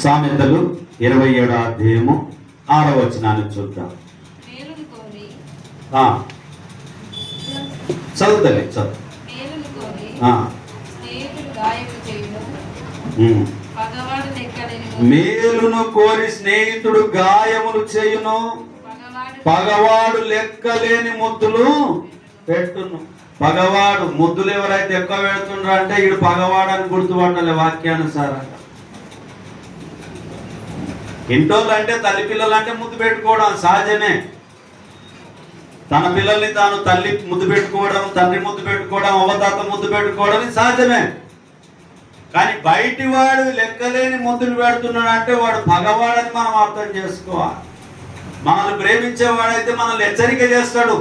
సామెతలు 27వ అధ్యాయము 6వ వచనాన్ని చూద్దాం. చదువుతలే చదువు. మేలును కోరి స్నేహితుడు గాయములు చేయును, పగవాడు లెక్కలేని ముద్దులు పెట్టును. పగవాడు ముద్దులు ఎవరైతే ఎక్కువ పెడుతుండ్రో అంటే ఈడు పగవాడని గుర్తుపట్టాలి వాక్యానుసారంగా. ఇంటోళ్ళు అంటే తల్లి పిల్లలు అంటే ముద్దు పెట్టుకోవడం సహజమే. తన పిల్లల్ని తాను తల్లి ముద్దు పెట్టుకోవడం, తండ్రి ముద్దు పెట్టుకోవడం, అవతాత ముద్దు పెట్టుకోవడం సహజమే. కానీ బయటి వాడు లెక్కలేని ముద్దులు పెడుతున్నాడు అంటే వాడు పగవాడని మనం అర్థం చేసుకోవాలి. మనల్ని ప్రేమించేవాడైతే మనల్ని హెచ్చరిక చేస్తాడు.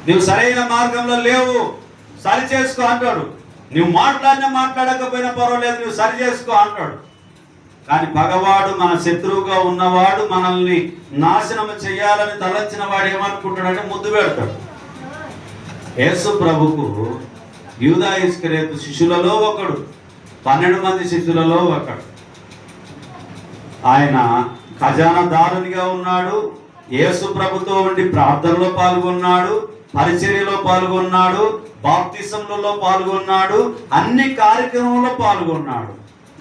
నువ్వు సరైన మార్గంలో లేవు, సరి చేసుకో అంటాడు. నువ్వు మాట్లాడకపోయినా పర్వాలేదు, నువ్వు సరి చేసుకో అంటాడు. కానీ పగవాడు, మన శత్రువుగా ఉన్నవాడు, మనల్ని నాశనం చేయాలని తలంచిన వాడు ఏమనుకుంటాడంటే ముద్దు పెడతాడు. యేసు ప్రభుకు యూదా ఇస్కరియోతు శిష్యులలో ఒకడు, 12 మంది శిష్యులలో ఒకడు. ఆయన ఖజానాదారునిగా ఉన్నాడు. యేసు ప్రభుతో ఉండి ప్రార్థనలో పాల్గొన్నాడు, పరిచర్యలో పాల్గొన్నాడు, బాప్తిసంలో పాల్గొన్నాడు, అన్ని కార్యక్రమంలో పాల్గొన్నాడు.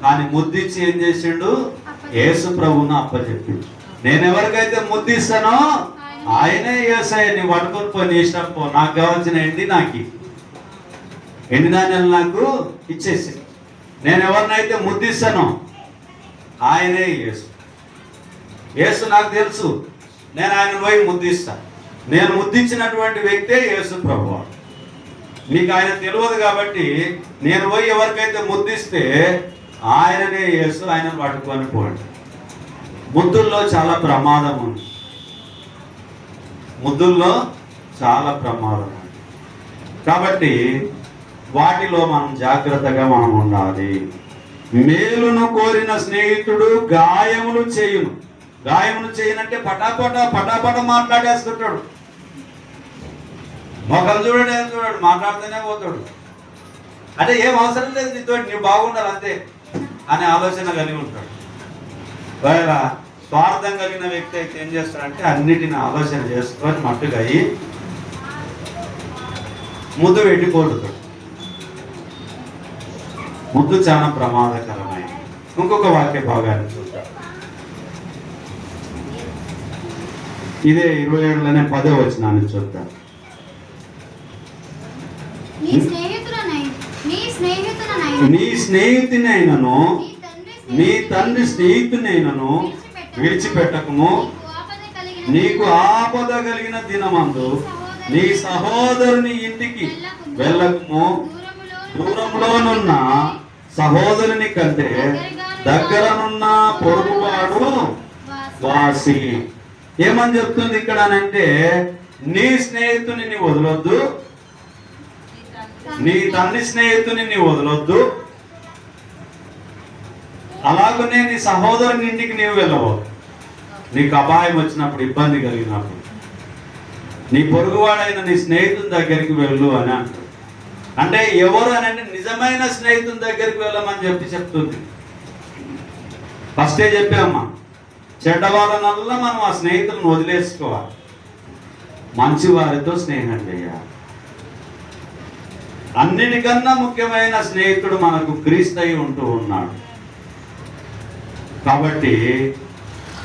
కానీ ముద్దిచ్చి ఏం చేసిండు? యేసు ప్రభువును అప్పచెప్పిండు. నేను ఎవరికైతే ముద్దిస్తానో ఆయనే యేసయ్య, నీ పట్టుకొని పోయి ఇష్టం పో, నాకు కావాల్సిన ఎండి ధాన్యాలు నాకు ఇచ్చేసి. నేను ఎవరినైతే ముద్దిస్తానో ఆయనే యేసు. యేసు నాకు తెలుసు, నేను ఆయన పోయి ముద్దిస్తాను. నేను ముద్దించినటువంటి వ్యక్తే యేసు ప్రభువు. మీకు ఆయన తెలియదు కాబట్టి నేను పోయి ఎవరికైతే ముద్దిస్తే ఆయననే యేసు, ఆయనను పట్టుకొని పోండి. ముద్దుల్లో చాలా ప్రమాదం ఉంది. ముద్దుల్లో చాలా ప్రమాదం ఉంది. కాబట్టి వాటిలో మనం జాగ్రత్తగా మనం ఉండాలి. మేలును కోరిన స్నేహితుడు గాయములు చేయును. గాయములు చేయనంటే పటాపట మాట్లాడేస్తుంటాడు. మొక్కలు చూడాడు మాట్లాడుతూనే పోతాడు. అంటే ఏం అవసరం లేదు, నీతో నీవు బాగుండాలి అంతే అనే ఆలోచన కలిగి ఉంటాడు. వేళ స్వార్థం కలిగిన వ్యక్తి అయితే ఏం చేస్తాడంటే అన్నిటిని ఆలోచన చేసుకొని మట్టుగా అయ్యి ముద్దు పెట్టి కొడుతాడు. ముద్దు చాలా ప్రమాదకరమైన. ఇంకొక వాక్య భాగాన్ని చూద్దాం. ఇదే 27లోనే 10వ వచనాన్ని చూద్దాం. నీ స్నేహితునైనను నీ తండ్రి స్నేహితునైనను విడిచిపెట్టకము. నీకు ఆపద కలిగిన దినమందు నీ సహోదరుని ఇంటికి వెళ్ళకము. దూరంలోనున్న సహోదరుని కంటే దగ్గరనున్న పొరుగువాడు వాసి. ఏమని చెప్తుంది ఇక్కడ అంటే, నీ స్నేహితుని నీ వదలొద్దు, నీ తండ్రి స్నేహితుని నీ వదలొద్దు, అలాగనే నీ సహోదరుని ఇంటికి నీవు వెళ్ళవద్దు. నీకు అపాయం వచ్చినప్పుడు, ఇబ్బంది కలిగినప్పుడు నీ పొరుగువాడైన నీ స్నేహితుని దగ్గరికి వెళ్ళు అని అంటారు. అంటే ఎవరు అని అంటే నిజమైన స్నేహితుని దగ్గరికి వెళ్ళమని చెప్తుంది. ఫస్టే చెప్పామ్మా, చెడ్డవాళ్ళనల్లా మనం ఆ స్నేహితులను వదిలేసుకోవాలి, మంచి వారితో స్నేహం చేయాలి. అన్నిటికన్నా ముఖ్యమైన స్నేహితుడు మనకు క్రీస్తయి ఉంటూ ఉన్నాడు. కాబట్టి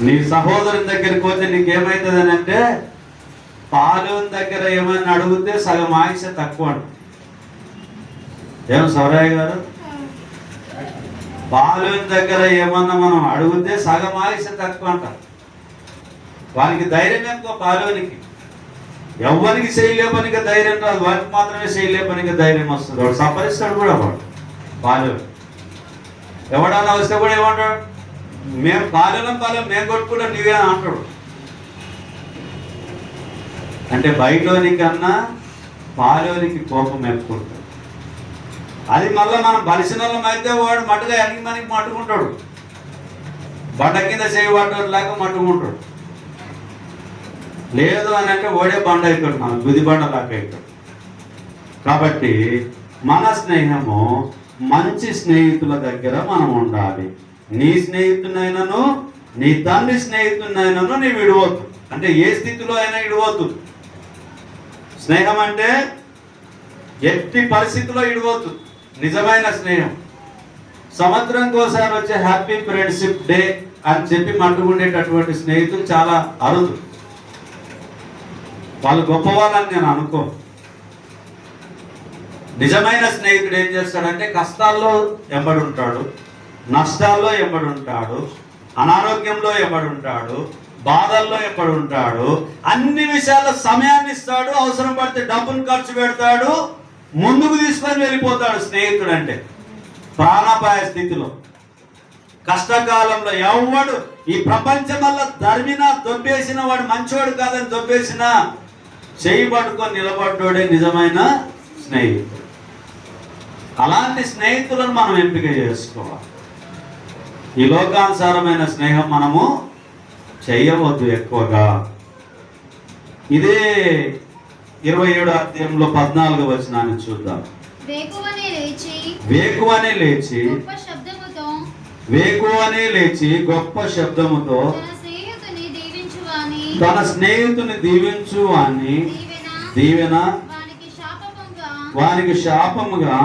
నీ సహోదరుని దగ్గరికి పోతే నీకేమవుతుంది అని అంటే, పాలుని దగ్గర ఏమైనా అడిగితే సగం ఆయుష తక్కువ అంట. ఏం సౌరయ్య గారు, పాలుని దగ్గర ఏమన్నా మనం అడిగితే సగం ఆయుష తక్కువ అంట. వానికి ధైర్యం ఎక్కువ. పాలునికి ఎవరికి చేయలేపనికి ధైర్యం రాదు, వారికి మాత్రమే చేయలేపనికి ధైర్యం వస్తుంది. వాడు సంపాదిస్తాడు కూడా. వాడు పాలు ఎవడన్నా వస్తే కూడా ఏమంటాడు, మేము పాలెం మేము కొట్టుకుంటా నీవే అంటాడు. అంటే బయటోనికన్నా పాలోనికి కోపం ఎక్కుంటాడు. అది మళ్ళీ మనం బలిసినలం అయితే వాడు మట్టుగా అడిగి మనకి మట్టుకుంటాడు. బండ కింద చేయబడ్డలాగా మట్టుకుంటాడు. లేదు అని అంటే ఓడే బండ అవుతాడు, మనం గుది బండలాగా అవుతాడు. కాబట్టి మన స్నేహము మంచి స్నేహితుల దగ్గర మనం ఉండాలి. నీ స్నేహితునైనను నీ తండ్రి స్నేహితునైనను నీ విడవద్దు. అంటే ఏ స్థితిలో అయినా విడవద్దు. స్నేహం అంటే ఎట్టి పరిస్థితిలో విడవద్దు. నిజమైన స్నేహం. సంవత్సరానికి ఒకసారి వచ్చే హ్యాపీ ఫ్రెండ్షిప్ డే అని చెప్పి మట్టుకుండేటటువంటి స్నేహితులు చాలా అరుదు. వాళ్ళు గొప్పవాళ్ళని నేను అనుకో. నిజమైన స్నేహితుడు ఏం చేస్తాడంటే కష్టాల్లో ఎంబడి ఉంటాడు, నష్టాల్లో ఎంబడి ఉంటాడు, అనారోగ్యంలో ఎంబడి ఉంటాడు, బాధల్లో ఎంబడి ఉంటాడు, అన్ని విషయాల్లో సమయాన్ని ఇస్తాడు, అవసరం పడితే డబ్బును ఖర్చు పెడతాడు, ముందుకు తీసుకొని వెళ్ళిపోతాడు. స్నేహితుడు అంటే ప్రాణాపాయ స్థితిలో, కష్టకాలంలో ఎవడు ఈ ప్రపంచం వల్ల ధర్మినా దొబ్బేసిన వాడు మంచివాడు కాదని దొబ్బేసిన చేయి పట్టుకొని నిలబడ్డోడే నిజమైన స్నేహితుడు. అలాంటి స్నేహితులను మనం ఎంపిక చేసుకోవాలి. ఈ లోకానుసారమైన స్నేహం మనము చేయవద్దు ఎక్కువగా. ఇదే 27వ అధ్యాయంలో 14వ వచనాన్ని చూద్దాం. వేకువనే లేచి గొప్ప శబ్దముతో తన స్నేహితుని దీవించు అని దీవెన వానికి శాపముగా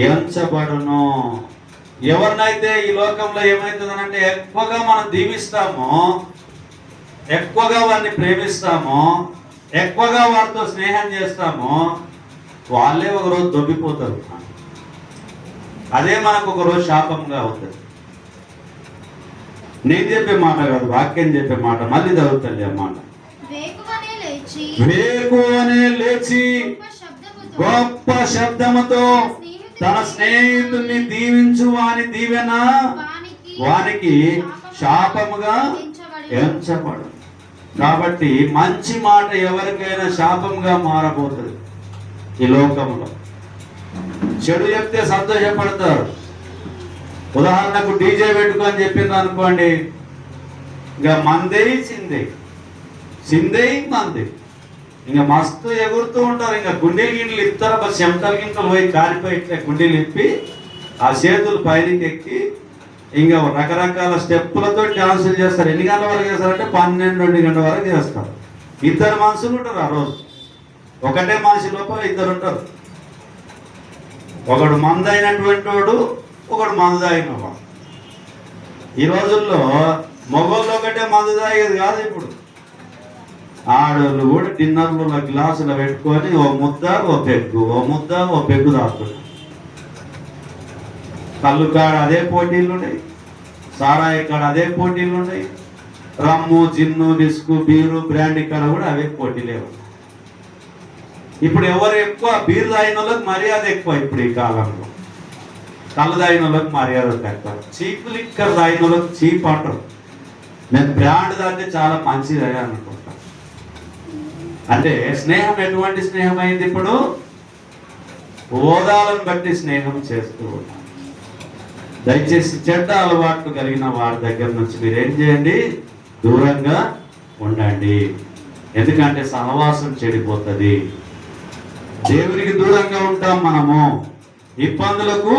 ఎంచబడును. ఎవరినైతే ఈ లోకంలో ఏమవుతుందనంటే ఎక్కువగా మనం దీవిస్తామో, ఎక్కువగా వారిని ప్రేమిస్తామో, ఎక్కువగా వారితో స్నేహం చేస్తామో వాళ్ళే ఒకరోజు దొబ్బిపోతారు. అదే మనకు ఒకరోజు శాపంగా అవుతుంది. నేను చెప్పే మాట కాదు, వాక్యం చెప్పే మాట. మళ్ళీ చదువుతుంది ఆ మాట. వేకువనే లేచి గొప్ప శబ్దముతో తన స్నేహితుని దీవించు వాని దీవెన వానికి శాపముగా ఎంచబడు. కాబట్టి మంచి మాట ఎవరికైనా శాపంగా మారబోతుంది ఈ లోకంలో. చెడు చెప్తే సంతోషపడతారు. ఉదాహరణకు డీజే పెట్టుకొని చెప్పింది అనుకోండి, ఇంకా మందే సిందే మంది ఇంకా మస్తు ఎగురుతూ ఉంటారు. ఇంకా గుండెలు గిండెలు ఇస్తారు, చెమటలు గింటలు పోయి కారిపోయి ఇట్లా గుండెలు ఇప్పి ఆ చేతులు పైనకి ఎక్కి ఇంకా రకరకాల స్టెప్పులతో డాన్సులు చేస్తారు. ఎన్ని గంటల వరకు చేస్తారంటే 12-2 గంటల వరకు చేస్తారు. 2 మనుషులు ఉంటారు ఆ రోజు. ఒకటే మనిషి లోపల 2 ఉంటారు. ఒకడు మందు అయినటువంటి వాడు, ఒకడు మందు తాగిన వాడు. ఈ రోజుల్లో మొగోళ్ళు ఒకటే మందు తాగేది కాదు. ఇప్పుడు ఆడవాళ్ళు కూడా డిన్నర్లో గ్లాసులు పెట్టుకొని ఓ ముద్ద ఓ పెగ్గు తాగుతున్నారు. కళ్ళు కాడ అదే పోటీలు ఉన్నాయి, సారాయి కాడ అదే పోటీలు ఉన్నాయి, రమ్ము జిన్ను డిస్కు బీరు బ్రాండీ కాడ కూడా అవే పోటీలే ఉన్నాయి. ఇప్పుడు ఎవరు ఎక్కువ బీరు తాగిన వాళ్ళకి మర్యాద ఎక్కువ. ఇప్పుడు ఈ కాలంలో కళ్ళు తాగిన వాళ్ళకి మర్యాద తక్కువ. చీప్ లిక్కర్ తాగిన వాళ్ళకి చీప్ అంటారు. నేను బ్రాండ్ తాగితే చాలా మంచిది అనుకుంటా. అంటే స్నేహం ఎటువంటి స్నేహం అయింది? ఇప్పుడు హోదాలను బట్టి స్నేహం చేస్తూ ఉన్నాం. దయచేసి చెడ్డ అలవాట్లు కలిగిన వారి దగ్గర నుంచి మీరు ఏం చేయండి? దూరంగా ఉండండి. ఎందుకంటే సహవాసం చెడిపోతుంది. దేవునికి దూరంగా ఉంటాం, మనము ఇబ్బందులకు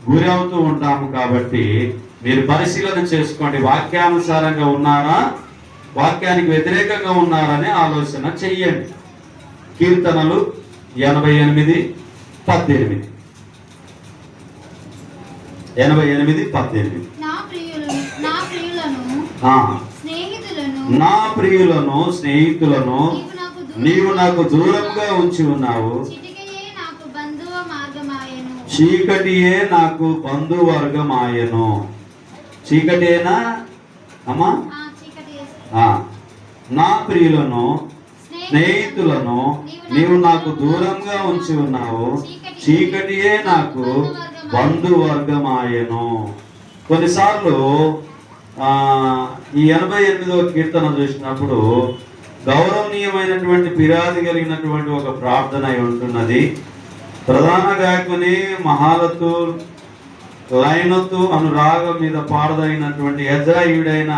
గురి అవుతూ ఉంటాము. కాబట్టి మీరు పరిశీలన చేసుకోండి. వాక్యానుసారంగా ఉన్నారా, వాక్యానికి వ్యతిరేకంగా ఉన్నారని ఆలోచన చెయ్యండి. కీర్తనలు 88:18. 88:18. నా ప్రియులను స్నేహితులను నీవు నాకు దూరంగా ఉంచి ఉన్నావు. చీకటియే నాకు బంధువర్గమాయను. చీకటేనా అమ్మా? నా ప్రియులను స్నేహితులను నీవు నాకు దూరంగా ఉంచి ఉన్నావు. చీకటియే నాకు బంధువర్గమాయను. కొన్నిసార్లు ఈ 88వ కీర్తన చూసినప్పుడు గౌరవనీయమైనటువంటి ఫిర్యాదు కలిగినటువంటి ఒక ప్రార్థన అయి ఉంటున్నది. ప్రధాన గాయకుని మహాలతు లైనతు అనురాగం మీద పాడదగినటువంటి ఎజ్రాయుడైన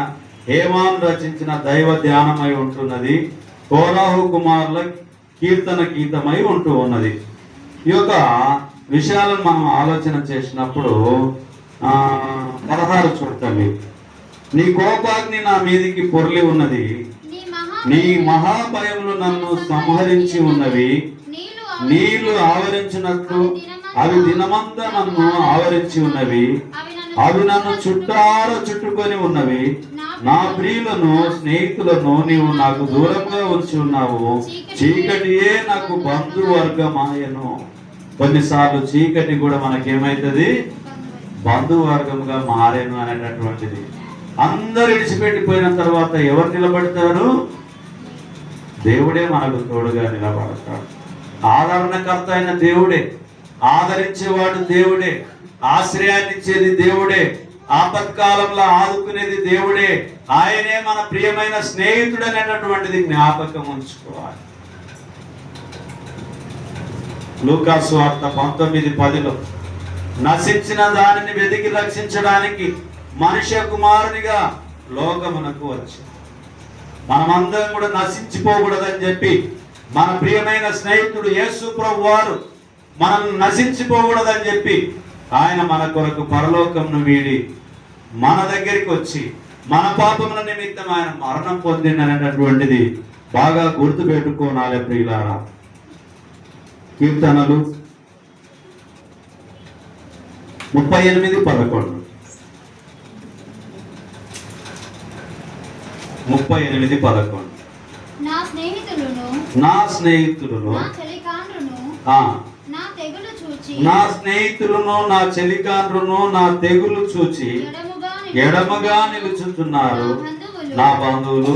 హేమాన్ రచించిన దైవ ధ్యానమై ఉంటున్నది. కోరాహు కుమారుల కీర్తన గీతమై ఉంటూ ఉన్నది. ఈ యొక్క విషయాలను మనం ఆలోచన చేసినప్పుడు 16 చూడండి. నీ కోపాగ్ని నా మీదికి పొర్లి ఉన్నది, నీ మహాభయములు నన్ను సంహరించి ఉన్నవి. నీళ్లు ఆవరించినట్లు అవి దినమంతా నన్ను ఆవరించి ఉన్నవి. అవి నన్ను చుట్టుకొని ఉన్నవి. నా ప్రియులను స్నేహితులను నీవు నాకు దూరంగా ఉంచి ఉన్నావు. చీకటియే నాకు బంధువర్గమాయను. కొన్నిసార్లు చీకటి కూడా మనకేమైతుంది, బంధువర్గంగా మారేను అనేటటువంటిది. అందరు విడిచిపెట్టిపోయిన తర్వాత ఎవరు నిలబడతారు? దేవుడే మనకు తోడుగా నిలబడతాడు. ఆదరణకర్త అయిన దేవుడే, ఆదరించేవాడు దేవుడే, ఆశ్రయాన్ని ఇచ్చేది దేవుడే, ఆపత్కాలంలో ఆదుకునేది దేవుడే. ఆయనే మన ప్రియమైన స్నేహితుడు అనేటటువంటిది జ్ఞాపకం ఉంచుకోవాలి. లూకాసు వార్త 19:10 నశించిన దానిని వెతికి రక్షించడానికి మనుష్య కుమారునిగా లోకమునకు వచ్చి, మనమందరం కూడా నశించిపోకూడదని చెప్పి మన ప్రియమైన స్నేహితుడు యేసు ప్రభు వారు మనం నశించిపోకూడదని చెప్పి ఆయన మన కొరకు పరలోకమును వీడి మన దగ్గరికి వచ్చి మన పాపముల నిమిత్తం ఆయన మరణం పొందినటువంటిది బాగా గుర్తు పెట్టుకోనాలి ప్రియులారా. కీర్తనలు 38:11 నా స్నేహితులను నా చెలికాండ్రును నా తెగులు చూచి ఎడమగా నిలుచుతున్నారు. నా బంధువులు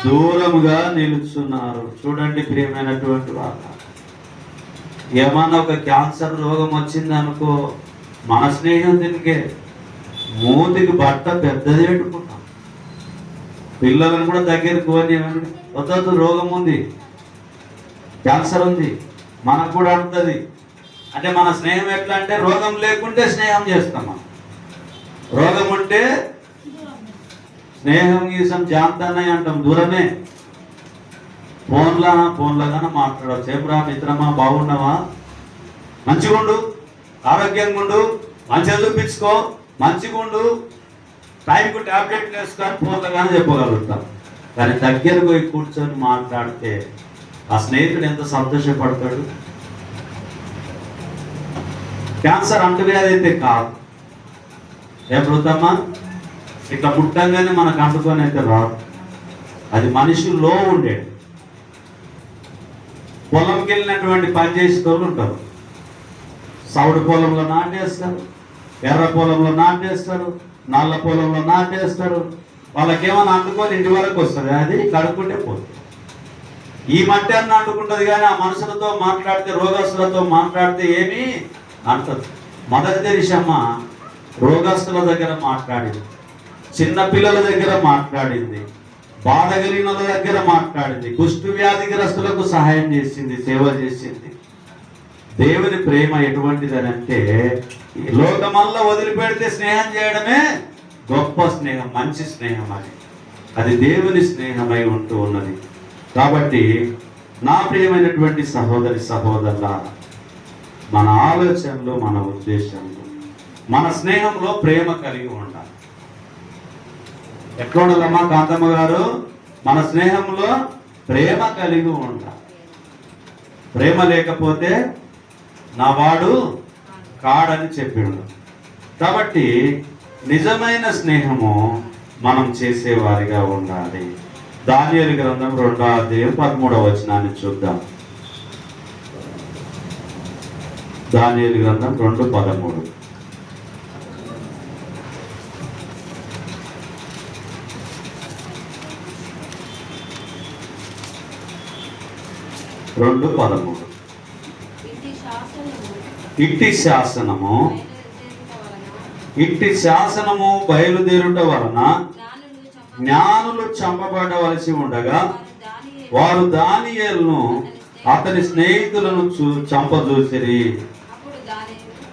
దూరముగా నిలుచున్నారు. చూడండి ప్రియమైనటువంటి వాళ్ళ, ఏమన్నా ఒక క్యాన్సర్ రోగం వచ్చింది అనుకో, మన స్నేహితునికే మూతికి బట్ట పెద్దది పెట్టుకుంటాం. పిల్లలను కూడా దగ్గరికి పోని, వద్దు రోగం ఉంది, క్యాన్సర్ ఉంది, మనకు కూడా ఉంటుంది అంటే మన స్నేహం ఎట్లా అంటే రోగం లేకుంటే స్నేహం చేస్తాం, మనం రోగం ఉంటే స్నేహం గీసం జాంతన్నయ్య అంటాం, దూరమే. ఫోన్లోగానే మాట్లాడవచ్చు. ఏమ్రా మిత్రమా, బాగున్నావా, మంచిగా ఉండు, ఆరోగ్యంగా ఉండు, మంచిగా చూపించుకో, మంచిగా ఉండు, టైంకు ట్యాబ్లెట్లు వేసుకొని ఫోన్లోగానే చెప్పగలుగుతాం. కానీ దగ్గరకు పోయి కూర్చొని మాట్లాడితే ఆ స్నేహితుడు ఎంత సంతోషపడతాడు. క్యాన్సర్ అంటువ్యాధి అయితే కాదు, ఎప్పుడమ్మా ఇట్లా పుట్టంగానే మనకు అంటుకొని అయితే రాదు. అది మనుషుల్లో ఉండేది. పొలంకి వెళ్ళినటువంటి పని చేసేటోళ్ళు ఉంటారు, సౌడు పొలంలో నాటేస్తారు, ఎర్ర పొలంలో నాటేస్తారు, నల్ల పొలంలో నాటేస్తారు. వాళ్ళకేమైనా అంటుకొని ఇంటి వరకు వస్తుంది, అది కడుక్కుంటే పోతుంది. ఈ మట్టి అన్న అంటుకుంటుంది, కానీ ఆ మనుషులతో మాట్లాడితే, రోగస్తులతో మాట్లాడితే ఏమీ అంటదు. మదర్ తెరిసమ్మ రోగస్తుల దగ్గర మాట్లాడింది, చిన్న పిల్లల దగ్గర మాట్లాడింది, బాధ కలిగిన దగ్గర మాట్లాడింది, కుష్టు వ్యాధిగ్రస్తులకు సహాయం చేసింది, సేవ చేసింది. దేవుని ప్రేమ ఎటువంటిదని అంటే, లోకమల్లా వదిలిపెడితే స్నేహం చేయడమే గొప్ప స్నేహం, మంచి స్నేహం. అది దేవుని స్నేహమై ఉంటూ ఉన్నది. కాబట్టి నా ప్రియమైనటువంటి సహోదరి సహోదరుల, మన ఆలోచనలో, మన ఉద్దేశంలో, మన స్నేహంలో ప్రేమ కలిగి ఉండాలి. ఎట్లా ఉండాలమ్మా కాంతమ్మ గారు? మన స్నేహంలో ప్రేమ కలిగి ఉండాలి. ప్రేమ లేకపోతే నా వాడు కాడని చెప్పిండు. కాబట్టి నిజమైన స్నేహము మనం చేసేవారిగా ఉండాలి. దానియేలు గ్రంథం 2:13 చూద్దాం. దానియేలు గ్రంథం 2:13. ఇట్టి శాసనము బయలుదేరుట వలన జ్ఞానులు చంపబడవలసి ఉండగా వారు దానియేలును అతని స్నేహితులను చంపజూసిరి.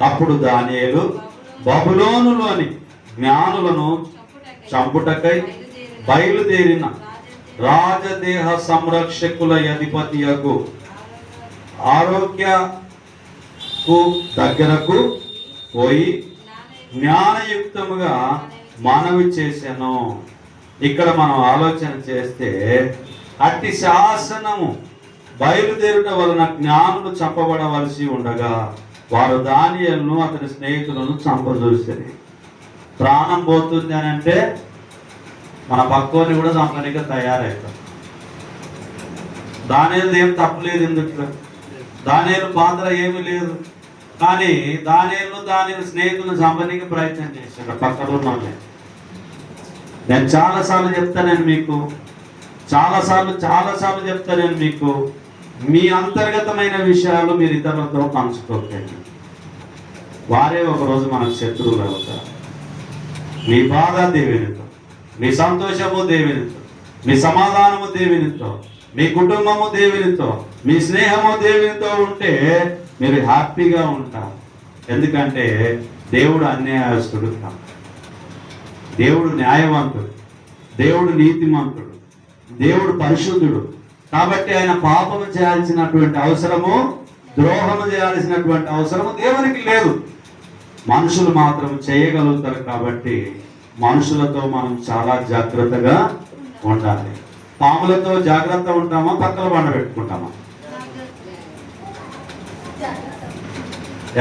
అప్పుడు దానియేలు బబులోనులోని జ్ఞానులను చంపుటకై బయలుదేరిన రాజదేహ సంరక్షకుల అధిపతియగు ఆరోగ్యకు దగ్గరకు పోయి జ్ఞానయుక్తముగా మనవి చేశాను. ఇక్కడ మనం ఆలోచన చేస్తే అట్టి శాసనము బయలుదేరుట వలన జ్ఞానులు చంపబడవలసి ఉండగా వారు దానియేలును అతని స్నేహితులను చంపజూసారు. ప్రాణం పోతుంది అని అంటే మన పక్కోని కూడా చంపడానికి తయారవుతాం. దానియేలు ఏం తప్పలేదు, ఎందుకు దానియేలు పాత్ర ఏమీ లేదు. కానీ దానియేలు స్నేహితులను చంపడానికి ప్రయత్నం చేశాడు పక్కన ఉన్న. నేను చాలాసార్లు చెప్తాను మీకు, చాలాసార్లు చెప్తాను మీకు, మీ అంతర్గతమైన విషయాలు మీరు ఇతరులతో పంచుకోకండి. వారే ఒకరోజు మనకు శత్రువులు అవుతారు. మీ బాధ దేవునితో, మీ సంతోషము దేవునితో, మీ సమాధానము దేవునితో, మీ కుటుంబము దేవునితో, మీ స్నేహము దేవునితో ఉంటే మీరు హ్యాపీగా ఉంటారు. ఎందుకంటే దేవుడు అన్యాయస్తుడు కాదు, దేవుడు న్యాయవంతుడు, దేవుడు నీతిమంతుడు, దేవుడు పరిశుద్ధుడు. కాబట్టి ఆయన పాపము చేయాల్సినటువంటి అవసరము, ద్రోహము చేయాల్సినటువంటి అవసరము దేవునికి లేదు. మనుషులు మాత్రం చేయగలుగుతారు. కాబట్టి మనుషులతో మనం చాలా జాగ్రత్తగా ఉండాలి. పాములతో జాగ్రత్త ఉంటామా, పక్కన బండ పెట్టుకుంటామా?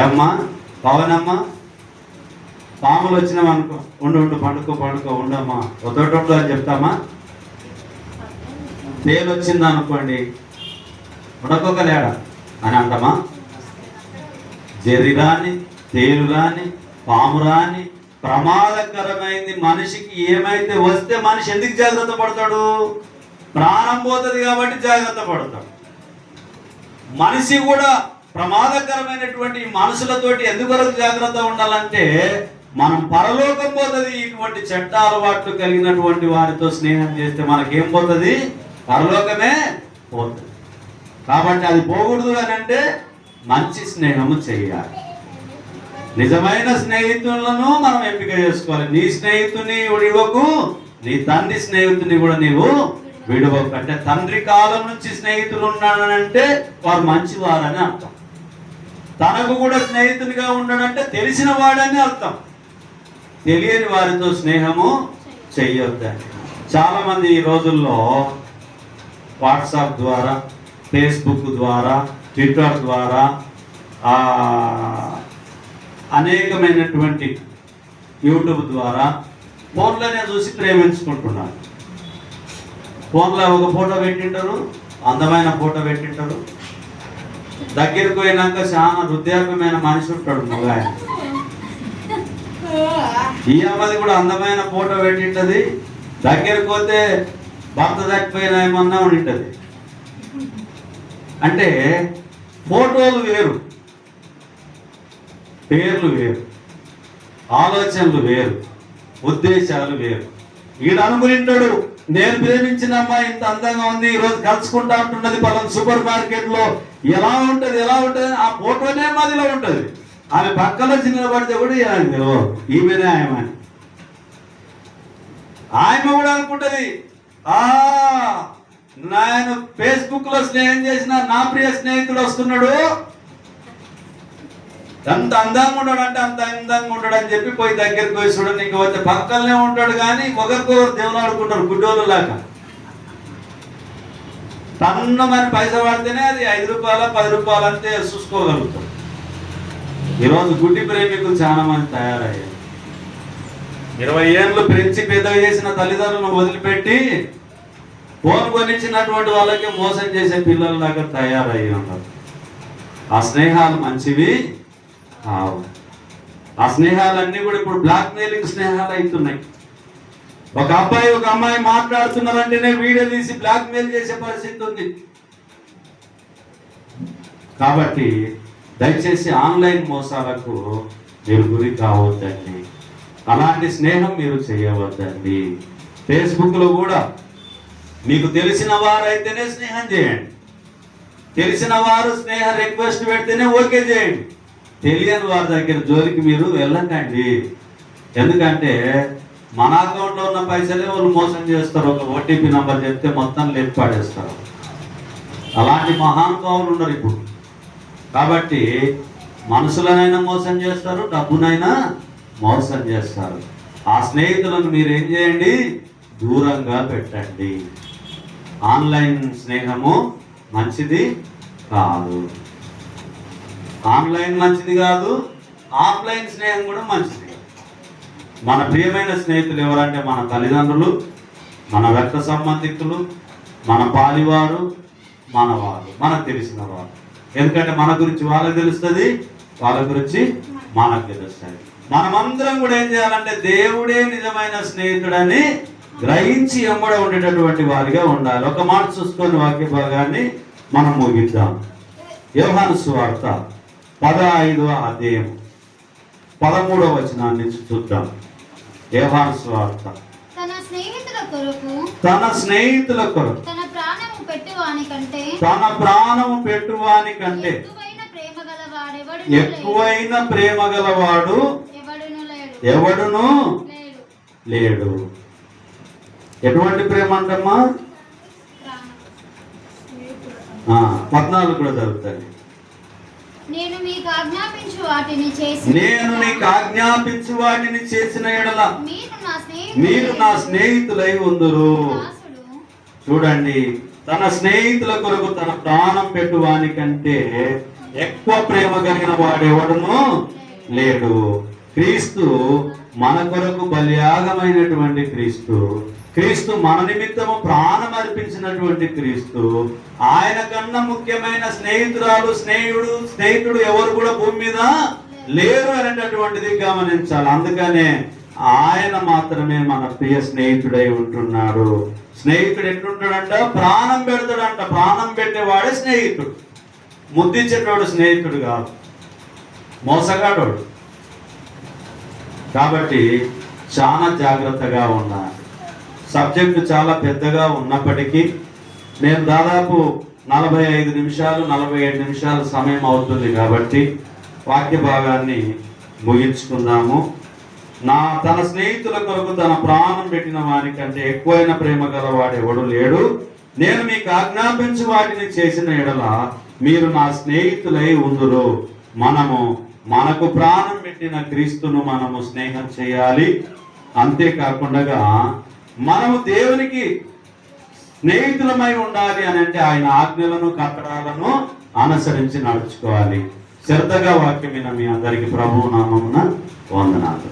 ఏమ్మా పవనమ్మా, పాములు వచ్చినామనుకో, ఉండు పండుకో ఉండమ్మా, వదొడ్డు అని చెప్తామా? తేలు వచ్చింది అనుకోండి, ఉడకొకలేడా అని అంటామా? జరి రాని, తేలు రాని, పాము రాని, ప్రమాదకరమైంది మనిషికి ఏమైతే వస్తే మనిషి ఎందుకు జాగ్రత్త పడతాడు? ప్రాణం పోతుంది కాబట్టి జాగ్రత్త పడతాడు. మనిషి కూడా ప్రమాదకరమైనటువంటి మనుషులతోటి ఎందుకొరకు జాగ్రత్త ఉండాలంటే మనం పరలోకం పోతుంది. ఇటువంటి చెడ్డ అలవాట్లు కలిగినటువంటి వారితో స్నేహం చేస్తే మనకేం పోతుంది? పరలోకమే పోతుంది. కాబట్టి అది పోకూడదు అని అంటే మంచి స్నేహము చేయాలి. నిజమైన స్నేహితులను మనం ఎంపిక చేసుకోవాలి. నీ స్నేహితుని విడవకు, నీ తండ్రి స్నేహితుని కూడా నీవు విడవకు. అంటే తండ్రి కాలం నుంచి స్నేహితులు ఉన్నాడనంటే వారు మంచివారని అర్థం. తనకు కూడా స్నేహితునిగా ఉండడంటే తెలిసిన వాడని అర్థం. తెలియని వారితో స్నేహము చెయ్యొద్దని. చాలామంది ఈ రోజుల్లో వాట్సాప్ ద్వారా, ఫేస్బుక్ ద్వారా, ట్విట్టర్ ద్వారా, అనేకమైనటువంటి యూట్యూబ్ ద్వారా ఫోన్లోనే చూసి ప్రేమించుకుంటున్నారు. ఫోన్లో ఒక ఫోటో పెట్టింటారు, అందమైన ఫోటో పెట్టింటారు. దగ్గరికి పోయినాక చాలా వృద్ధాప్యమైన మనిషి ఉంటాడు మగాయ. ఈ అమ్మది కూడా అందమైన ఫోటో పెట్టింటది. దగ్గరికి పోతే భర్త చచ్చిపోయినా ఏమన్నా ఉండింటది. అంటే ఫోటోలు వేరు, పేర్లు వేరు, ఆలోచనలు వేరు, ఉద్దేశాలు వేరు. ఈడ అనుకుంటాడు, నేను ప్రేమించిన అమ్మాయి ఇంత అందంగా ఉంది, ఈరోజు కలుసుకుంటా ఉంటున్నది పలానా సూపర్ మార్కెట్ లో, ఎలా ఉంటది ఆ ఫోటోనే మదిలో ఉంటది. ఆమె పక్కలో చిన్నపడితే కూడా ఈమెనే ఆమె కూడా అనుకుంటది, నేను ఫేస్బుక్ లో స్నేహం చేసిన నా ప్రియ స్నేహితుడు వస్తున్నాడు, ఎంత అందంగా ఉంటాడు అంటే అంత అందంగా ఉంటాడు అని చెప్పి పోయి దగ్గరికి పోయి చూడండి. నీకు వచ్చే పక్కనే ఉంటాడు కానీ ఒకరికొకరు దేవుడు ఆడుకుంటారు గుడ్డోళ్ళు లాగా. తన్నమని పైసా పడితేనే అది 5 రూపాయలు 10 రూపాయలు అంతే చూసుకోగలుగుతాం. ఈరోజు గుడ్డి ప్రేమికులు చాలా మంది తయారయ్యారు. 20 ఏళ్ళు పెంచి పెద్ద చేసిన తల్లిదండ్రులను వదిలిపెట్టి ఫోన్ కొనిచ్చినటువంటి వాళ్ళకి మోసం చేసే పిల్లల్లాగా తయారయ్యి ఉన్నారు. ఆ స్నేహాలు మంచివి కావు. ఆ స్నేహాలన్నీ కూడా ఇప్పుడు బ్లాక్ మెయిలింగ్ స్నేహాలు అవుతున్నాయి. ఒక అబ్బాయి ఒక అమ్మాయి మాట్లాడుతున్నారంటేనే వీడియో తీసి బ్లాక్ మెయిల్ చేసే పరిస్థితి ఉంది. కాబట్టి దయచేసి ఆన్లైన్ మోసాలకు మీరు గురి కావద్దండి. అలాంటి స్నేహం మీరు చేయవద్దండి. ఫేస్బుక్లో కూడా మీకు తెలిసిన వారైతేనే స్నేహం చేయండి. తెలిసిన వారు స్నేహ రిక్వెస్ట్ పెడితేనే ఓకే చేయండి. తెలియని వారి దగ్గర జోలికి మీరు వెళ్ళకండి. ఎందుకంటే మన అకౌంట్లో ఉన్న పైసలే వాళ్ళు మోసం చేస్తారు. ఒక ఓటీపీ నెంబర్ చెప్తే మొత్తం లేపి పాడేస్తారు. అలాంటి మహానుభావులు ఉన్నారు ఇప్పుడు. కాబట్టి మనుషులనైనా మోసం చేస్తారు, డబ్బునైనా మోసం చేస్తారు. ఆ స్నేహితులను మీరు ఏం చేయండి? దూరంగా పెట్టండి. ఆన్లైన్ స్నేహము మంచిది కాదు. ఆన్లైన్ మంచిది కాదు, ఆఫ్లైన్ స్నేహం కూడా మంచిది కాదు. మన ప్రియమైన స్నేహితులు ఎవరంటే మన తల్లిదండ్రులు, మన రక్త సంబంధికులు, మన పాలివారు, మనవారు, మనకు తెలిసిన వారు. ఎందుకంటే మన గురించి వాళ్ళకి తెలుస్తుంది, వాళ్ళ గురించి మనకు తెలుస్తుంది. మనమందరం కూడా ఏం చేయాలంటే దేవుడే నిజమైన స్నేహితుడని గ్రహించి ఎమ్మడ ఉండేటటువంటి వారిగా ఉండాలి. ఒక మాట చూసుకొని వాక్య భాగాన్ని మనం ముగిద్దాం. యోహాను సువార్త 15వ అధ్యాయం 13వ వచనాన్ని చూద్దాం. యోహాను సువార్త తన స్నేహితుల కొరకు తన ప్రాణము పెట్టువాని కంటే ఎక్కువైన ప్రేమ గలవాడు ఎవడును లేడు. ఎటువంటి ప్రేమ అంటమ్మా? 14 కూడా జరుగుతుంది. నేను నీకు ఆజ్ఞాపించు వాటిని చేసిన ఎడల మీరు నా స్నేహితులై ఉందురు. చూడండి, తన స్నేహితుల కొరకు తన ప్రాణం పెట్టువాని కంటే ఎక్కువ ప్రేమ కలిగిన వాడెవడును లేడు. క్రీస్తు మన కొరకు బలియాగమైనటువంటి క్రీస్తు మన నిమిత్తము ప్రాణం అర్పించినటువంటి క్రీస్తు, ఆయన కన్నా ముఖ్యమైన స్నేహితుడు ఎవరు కూడా భూమి మీద లేరు అనేటటువంటిది గమనించాలి. అందుకనే ఆయన మాత్రమే మన ప్రియ స్నేహితుడై ఉంటున్నాడు. స్నేహితుడు ఎట్లుంటాడంట? ప్రాణం పెడతాడంట. ప్రాణం పెట్టేవాడే స్నేహితుడు. ముద్దిచ్చేటోడు స్నేహితుడు కాదు, మోసగాడోడు. కాబట్టి చాలా జాగ్రత్తగా ఉండాలి. సబ్జెక్టు చాలా పెద్దగా ఉన్నప్పటికీ నేను దాదాపు 45 నిమిషాలు 47 నిమిషాలు సమయం అవుతుంది కాబట్టి వాక్య భాగాన్ని ముగించుకుందాము. తన స్నేహితుల కొరకు తన ప్రాణం పెట్టిన వారి కంటే ఎక్కువైన ప్రేమ గలవాడు ఎవడు లేడు. నేను మీకు ఆజ్ఞాపించు వాటిని చేసిన ఎడల మీరు నా స్నేహితులై ఉందురు. మనకు ప్రాణం పెట్టిన క్రీస్తును మనము స్నేహం చేయాలి. అంతేకాకుండా మనము దేవునికి స్నేహితులమై ఉండాలి అని అంటే ఆయన ఆజ్ఞలను కట్టడాలను అనుసరించి నడుచుకోవాలి. శ్రద్ధగా వాక్యం మీ అందరికీ ప్రభువు నామమున వందనాలు.